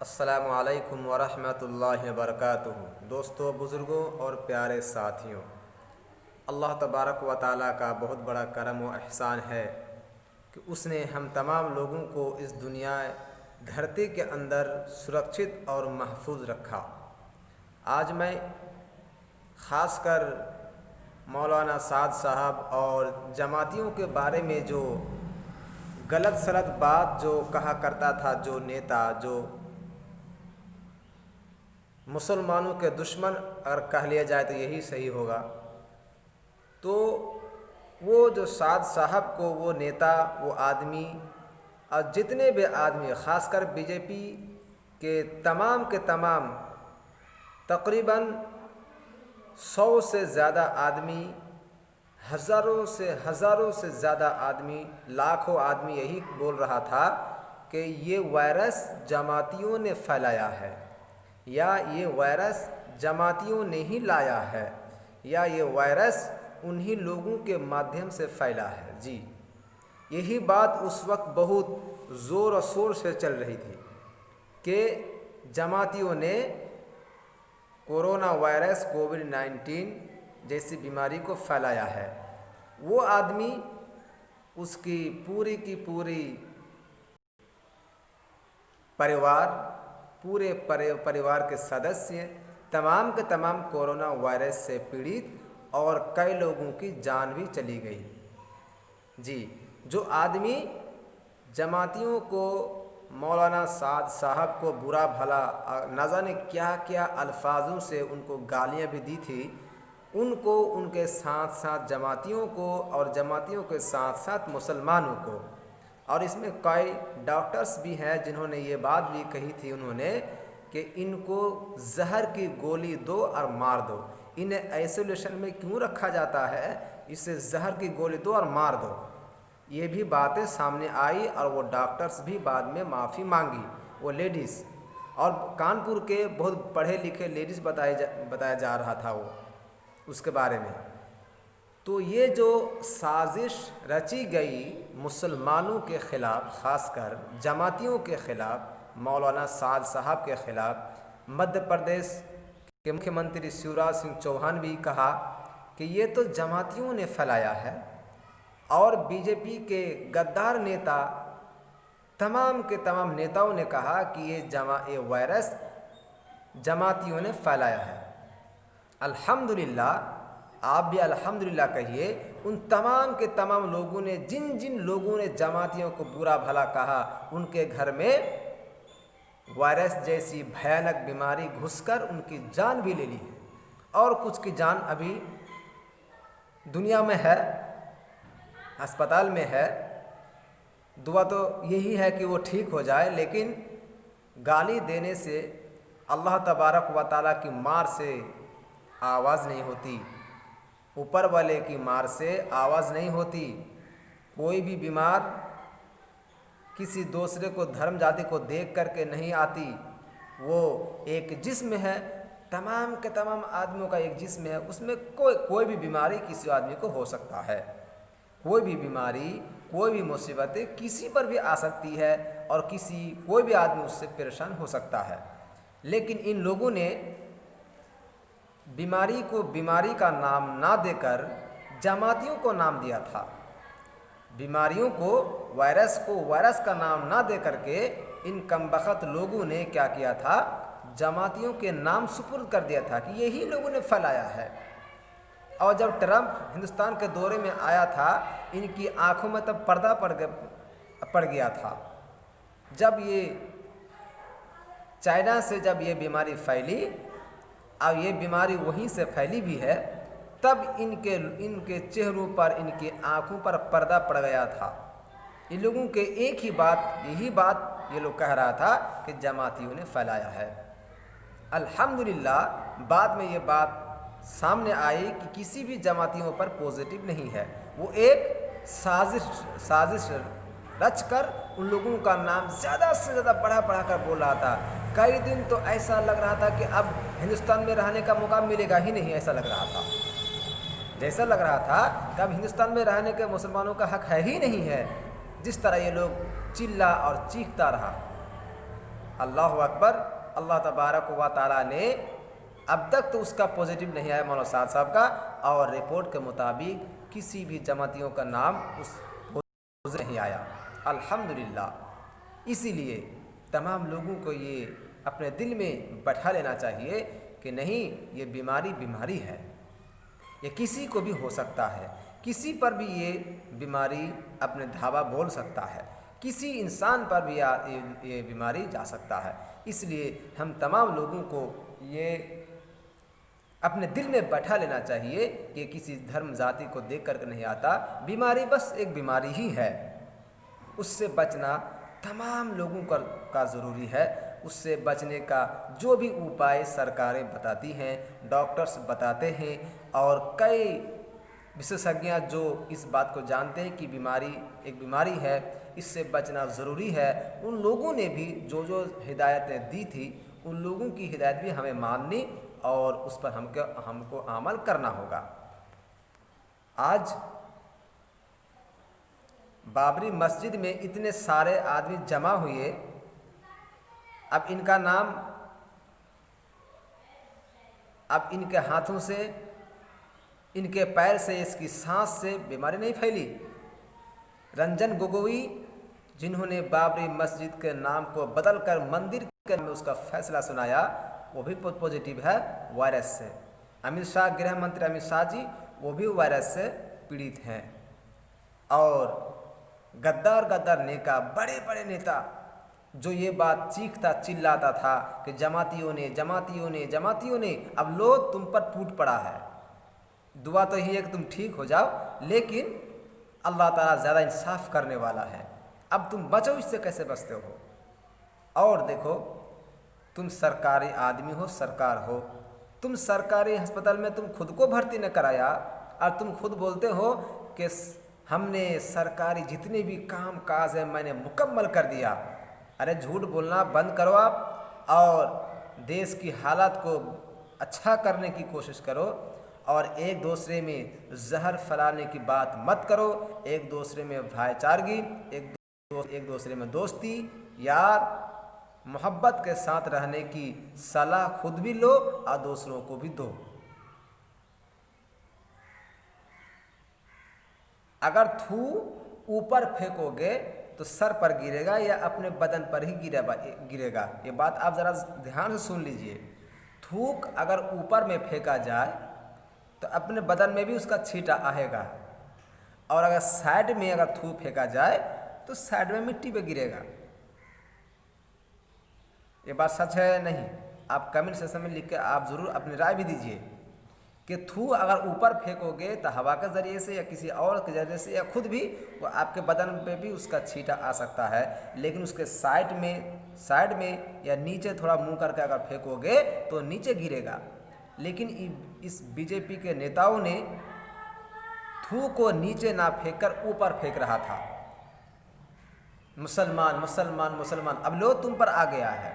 अस्सलामु अलैकुम वरहमतुल्लाहि वबरकातुहू। दोस्तों, बुज़ुर्गों और प्यारे साथियों, अल्लाह तबारक व ताला का बहुत बड़ा करम व एहसान है कि उसने हम तमाम लोगों को इस दुनिया धरती के अंदर सुरक्षित और महफूज रखा। आज मैं ख़ासकर मौलाना साद साहब और जमातियों के बारे में जो गलत सलत बात जो कहा करता था, जो नेता, जो मुसलमानों के दुश्मन अगर कह लिया जाए तो यही सही होगा, तो वो जो साद साहब को, वो नेता, वो आदमी और जितने भी आदमी, ख़ासकर बीजेपी के तमाम तकरीबन 100 से ज़्यादा आदमी, हज़ारों से ज़्यादा आदमी, लाखों आदमी यही बोल रहा था कि ये वायरस जमातियों ने फैलाया है, या ये वायरस जमातियों ने ही लाया है, या ये वायरस उन्हीं लोगों के माध्यम से फैला है। जी, यही बात उस वक्त बहुत ज़ोर और शोर से चल रही थी कि जमातियों ने कोरोना वायरस कोविड-19 जैसी बीमारी को फैलाया है। वो आदमी, उसकी पूरी की पूरी परिवार के सदस्य तमाम के तमाम कोरोना वायरस से पीड़ित और कई लोगों की जान भी चली गई। जी, जो आदमी जमातियों को, मौलाना साद साहब को बुरा भला न जाने क्या क्या अल्फाजों से उनको गालियां भी दी थी, उनको, उनके साथ साथ जमातियों को और जमातियों के साथ साथ मुसलमानों को, और इसमें कई डॉक्टर्स भी हैं जिन्होंने ये बात भी कही थी उन्होंने कि इनको जहर की गोली दो और मार दो, इन्हें आइसोलेशन में क्यों रखा जाता है, इसे जहर की गोली दो और मार दो। ये भी बातें सामने आई और वो डॉक्टर्स भी बाद में माफ़ी मांगी, वो लेडीज़, और कानपुर के बहुत पढ़े लिखे लेडीज़ बताया जा रहा था वो उसके बारे में। तो ये जो साजिश रची गई मुसलमानों के ख़िलाफ़, ख़ासकर जमातियों के ख़िलाफ़, मौलाना साद साहब के ख़िलाफ़, मध्य प्रदेश के मुख्यमंत्री शिवराज सिंह चौहान भी कहा कि ये तो जमातियों ने फैलाया है, और बीजेपी के गद्दार नेता, तमाम के तमाम नेताओं ने कहा कि ये वायरस जमातियों ने फैलाया है। अल्हम्दुलिल्लाह, आप भी अल्हम्दुलिल्लाह कहिए उन तमाम के तमाम लोगों ने, जिन जिन लोगों ने जमातियों को बुरा भला कहा, उनके घर में वायरस जैसी भयानक बीमारी घुसकर उनकी जान भी ले ली है, और कुछ की जान अभी दुनिया में है, अस्पताल में है। दुआ तो यही है कि वो ठीक हो जाए, लेकिन गाली देने से, अल्लाह तबारक व ताला की मार से आवाज़ नहीं होती, ऊपर वाले की मार से आवाज़ नहीं होती। कोई भी बीमार किसी दूसरे को, धर्म जाति को देख करके नहीं आती। वो एक जिस्म है, तमाम के तमाम आदमियों का एक जिस्म है, उसमें कोई भी बीमारी किसी आदमी को हो सकता है। कोई भी बीमारी, कोई भी मुसीबतें किसी पर भी आ सकती है, और कोई भी आदमी उससे परेशान हो सकता है। लेकिन इन लोगों ने बीमारी को बीमारी का नाम ना देकर जमातियों को नाम दिया था। बीमारियों को, वायरस को वायरस का नाम ना दे करके इन कमबख्त लोगों ने क्या किया था, जमातियों के नाम सुपुर्द कर दिया था कि यही लोगों ने फैलाया है। और जब ट्रंप हिंदुस्तान के दौरे में आया था, इनकी आंखों में तब पर्दा पड़ गया था। जब ये चाइना से जब ये बीमारी फैली, अब ये बीमारी वहीं से फैली भी है, तब इनके चेहरों पर, इनकी आंखों पर पर्दा पड़ गया था। इन लोगों के यही बात ये लोग कह रहा था कि जमातियों ने फैलाया है। अल्हम्दुलिल्लाह, बाद में ये बात सामने आई कि किसी भी जमातियों पर पॉजिटिव नहीं है। वो एक साजिश रचकर उन लोगों का नाम ज़्यादा से ज़्यादा बढ़ा कर बोल रहा था। कई दिन तो ऐसा लग रहा था कि अब हिंदुस्तान में रहने का मौका मिलेगा ही नहीं, ऐसा लग रहा था। जैसा लग रहा था कि अब हिंदुस्तान में रहने के मुसलमानों का हक है ही नहीं है, जिस तरह ये लोग चिल्ला और चीखता रहा। अल्लाह अकबर। अल्लाह तबारक व तआला ने अब तक तो उसका पॉजिटिव नहीं आया मौलाना साद साहब का, और रिपोर्ट के मुताबिक किसी भी जमातियों का नाम उस पॉजिटिव नहीं आया, अल्हम्दुलिल्लाह। इसीलिए तमाम लोगों को ये अपने दिल में बैठा लेना चाहिए कि नहीं, ये बीमारी बीमारी है, ये किसी को भी हो सकता है, किसी पर भी ये बीमारी अपने धावा बोल सकता है, किसी इंसान पर भी ये बीमारी जा सकता है। इसलिए हम तमाम लोगों को ये अपने दिल में बैठा लेना चाहिए कि किसी धर्म जाति को देख कर नहीं आता, बीमारी बस एक बीमारी ही है, उससे बचना तमाम लोगों का ज़रूरी है। उससे बचने का जो भी उपाय सरकारें बताती हैं, डॉक्टर्स बताते हैं, और कई विशेषज्ञ जो इस बात को जानते हैं कि बीमारी एक बीमारी है, इससे बचना ज़रूरी है, उन लोगों ने भी जो जो हिदायतें दी थी, उन लोगों की हिदायत भी हमें माननी और उस पर हमको अमल करना होगा। आज बाबरी मस्जिद में इतने सारे आदमी जमा हुए, अब इनका नाम, अब इनके हाथों से, इनके पैर से, इसकी सांस से बीमारी नहीं फैली। रंजन गोगोई जिन्होंने बाबरी मस्जिद के नाम को बदलकर मंदिर के में उसका फैसला सुनाया, वो भी पॉजिटिव है वायरस से। अमित शाह, गृह मंत्री अमित शाह जी, वो भी वायरस से पीड़ित हैं। और गद्दार नेता, बड़े बड़े नेता जो ये बात चीखता चिल्लाता था कि जमातियों ने, अब लो तुम पर टूट पड़ा है। दुआ तो यही है कि तुम ठीक हो जाओ, लेकिन अल्लाह ताला ज़्यादा इंसाफ करने वाला है, अब तुम बचो, इससे कैसे बचते हो। और देखो, तुम सरकारी आदमी हो, सरकार हो, तुम सरकारी अस्पताल में तुम खुद को भर्ती न कराया, और तुम खुद बोलते हो कि हमने सरकारी जितने भी काम काज है मैंने मुकम्मल कर दिया। अरे झूठ बोलना बंद करो आप, और देश की हालत को अच्छा करने की कोशिश करो, और एक दूसरे में जहर फैलाने की बात मत करो। एक दूसरे में भाईचारगी, एक दूसरे में दोस्ती, यार मोहब्बत के साथ रहने की सलाह खुद भी लो और दूसरों को भी दो। अगर थू ऊपर फेंकोगे तो सर पर गिरेगा या अपने बदन पर ही गिरेगा। ये बात आप ज़रा ध्यान से सुन लीजिए। थूक अगर ऊपर में फेंका जाए तो अपने बदन में भी उसका छींटा आएगा, और अगर साइड में अगर थू फेंका जाए तो साइड में मिट्टी पे गिरेगा। ये बात सच है नहीं? आप कमेंट सेक्शन में लिख के आप ज़रूर अपनी राय भी दीजिए कि थू अगर ऊपर फेंकोगे तो हवा के ज़रिए से या किसी और के ज़रिए से या खुद भी वो आपके बदन पे भी उसका छींटा आ सकता है, लेकिन उसके साइड में या नीचे थोड़ा मुंह करके अगर फेंकोगे तो नीचे गिरेगा। लेकिन इस बीजेपी के नेताओं ने थू को नीचे ना फेंककर ऊपर फेंक रहा था। मुसलमान मुसलमान मुसलमान, अब लो तुम पर आ गया है,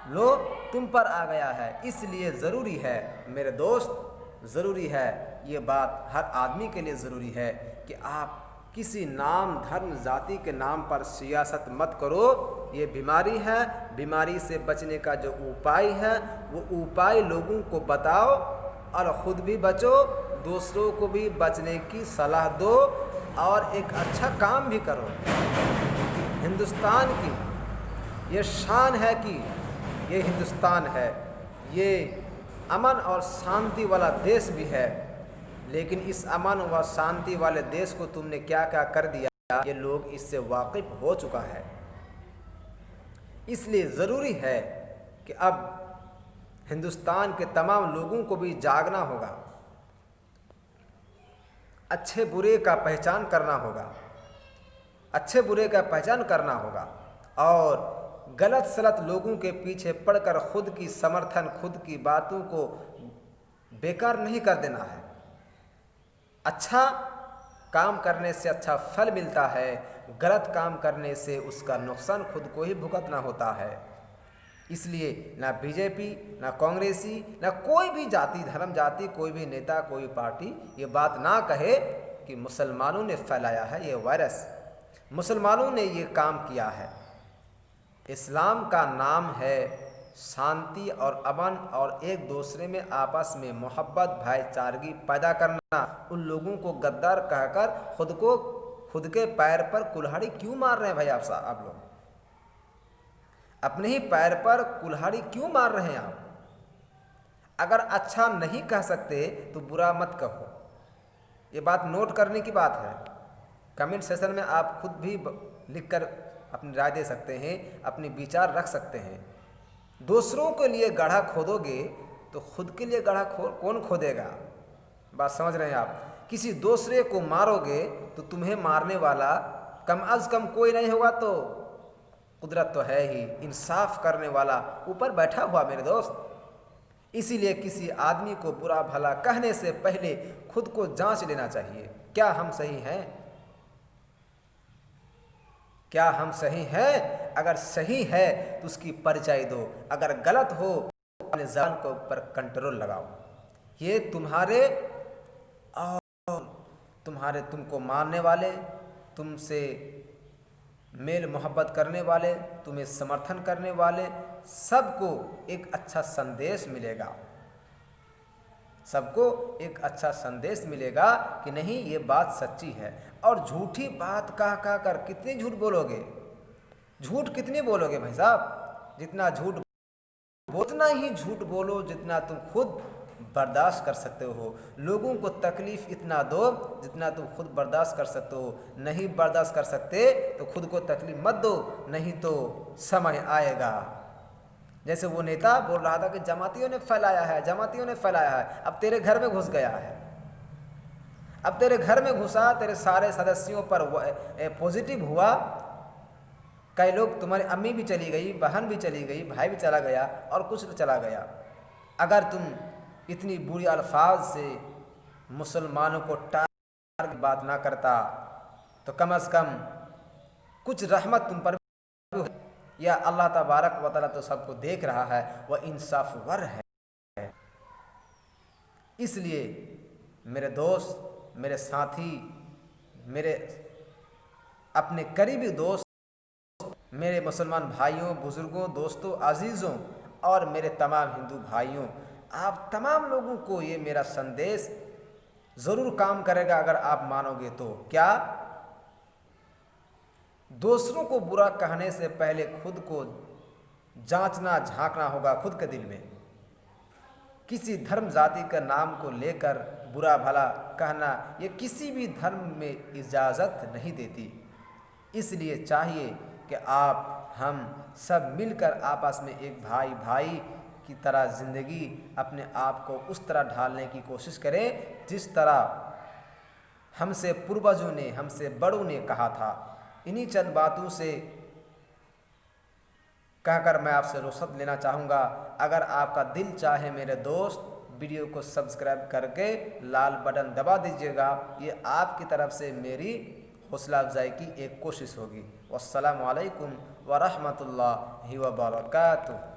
लो तुम पर आ गया है। इसलिए ज़रूरी है मेरे दोस्त, ज़रूरी है, ये बात हर आदमी के लिए ज़रूरी है कि आप किसी नाम धर्म जाति के नाम पर सियासत मत करो। ये बीमारी है, बीमारी से बचने का जो उपाय है वो उपाय लोगों को बताओ और ख़ुद भी बचो, दूसरों को भी बचने की सलाह दो और एक अच्छा काम भी करो। हिंदुस्तान की ये शान है कि ये हिंदुस्तान है, ये अमन और शांति वाला देश भी है, लेकिन इस अमन व शांति वाले देश को तुमने क्या क्या कर दिया, ये लोग इससे वाकिफ हो चुका है। इसलिए ज़रूरी है कि अब हिंदुस्तान के तमाम लोगों को भी जागना होगा, अच्छे बुरे का पहचान करना होगा, अच्छे बुरे का पहचान करना होगा, और गलत सलत लोगों के पीछे पड़कर खुद की समर्थन, खुद की बातों को बेकार नहीं कर देना है। अच्छा काम करने से अच्छा फल मिलता है, गलत काम करने से उसका नुकसान खुद को ही भुगतना होता है। इसलिए ना बीजेपी, ना कांग्रेसी, ना कोई भी जाति धर्म जाति कोई भी नेता कोई पार्टी ये बात ना कहे कि मुसलमानों ने फैलाया है ये वायरस, मुसलमानों ने ये काम किया है। इस्लाम का नाम है शांति और अमन और एक दूसरे में आपस में मोहब्बत भाईचारगी पैदा करना। उन लोगों को गद्दार कहकर खुद के पैर पर कुल्हाड़ी क्यों मार रहे हैं भाई? आप लोग अपने ही पैर पर कुल्हाड़ी क्यों मार रहे हैं आप? अगर अच्छा नहीं कह सकते तो बुरा मत कहो। ये बात नोट करने की बात है। कमेंट सेशन में आप खुद भी लिखकर अपनी राय दे सकते हैं, अपने विचार रख सकते हैं। दूसरों के लिए गड्ढा खोदोगे तो खुद के लिए गड्ढा कौन खोदेगा? बात समझ रहे हैं आप? किसी दूसरे को मारोगे तो तुम्हें मारने वाला कम अज कम कोई नहीं होगा तो कुदरत तो है ही, इंसाफ करने वाला ऊपर बैठा हुआ मेरे दोस्त। इसीलिए किसी आदमी को बुरा भला कहने से पहले खुद को जांच लेना चाहिए। क्या हम सही हैं? क्या हम सही हैं? अगर सही है तो उसकी परिचय दो, अगर गलत हो तो अपने ज़बान को ऊपर कंट्रोल लगाओ। ये तुम्हारे तुमको मानने वाले, तुमसे मेल मोहब्बत करने वाले, तुम्हें समर्थन करने वाले सबको एक अच्छा संदेश मिलेगा। सबको एक अच्छा संदेश मिलेगा कि नहीं ये बात सच्ची है। और झूठी बात कह कर कितनी झूठ बोलोगे? झूठ कितनी बोलोगे भाई साहब? जितना झूठ उतना ही झूठ बोलो जितना तुम खुद बर्दाश्त कर सकते हो। लोगों को तकलीफ़ इतना दो जितना तुम खुद बर्दाश्त कर सकते हो। नहीं बर्दाश्त कर सकते तो खुद को तकलीफ़ मत दो, नहीं तो समय आएगा। जैसे वो नेता बोल रहा था कि जमातियों ने फैलाया है, जमातियों ने फैलाया है। अब तेरे घर में घुस गया है, अब तेरे घर में घुसा, तेरे सारे सदस्यों पर पॉजिटिव हुआ। कई लोग, तुम्हारी अम्मी भी चली गई, बहन भी चली गई, भाई भी चला गया और कुछ तो चला गया। अगर तुम इतनी बुरी अल्फाज से मुसलमानों को टार की बात ना करता तो कम से कम कुछ रहमत तुम पर, या अल्लाह तबारक व तआला तो सबको देख रहा है, वह इंसाफवर है। इसलिए मेरे दोस्त, मेरे साथी, मेरे अपने करीबी दोस्त, मेरे मुसलमान भाइयों, बुज़ुर्गों, दोस्तों, अजीज़ों और मेरे तमाम हिंदू भाइयों, आप तमाम लोगों को ये मेरा संदेश ज़रूर काम करेगा अगर आप मानोगे तो। क्या? दूसरों को बुरा कहने से पहले खुद को जांचना झांकना होगा खुद के दिल में। किसी धर्म जाति का नाम को लेकर बुरा भला कहना ये किसी भी धर्म में इजाज़त नहीं देती। इसलिए चाहिए कि आप हम सब मिलकर आपस में एक भाई भाई की तरह ज़िंदगी अपने आप को उस तरह ढालने की कोशिश करें जिस तरह हमसे पूर्वजों ने, हमसे बड़ों ने कहा था। इन्हीं चंद बातों से कहकर मैं आपसे रुखसत लेना चाहूँगा। अगर आपका दिल चाहे मेरे दोस्त, वीडियो को सब्सक्राइब करके लाल बटन दबा दीजिएगा। ये आपकी तरफ से मेरी हौसला अफजाई की एक कोशिश होगी। वस्सलामु अलैकुम व रहमतुल्लाहि व बरकातुहू।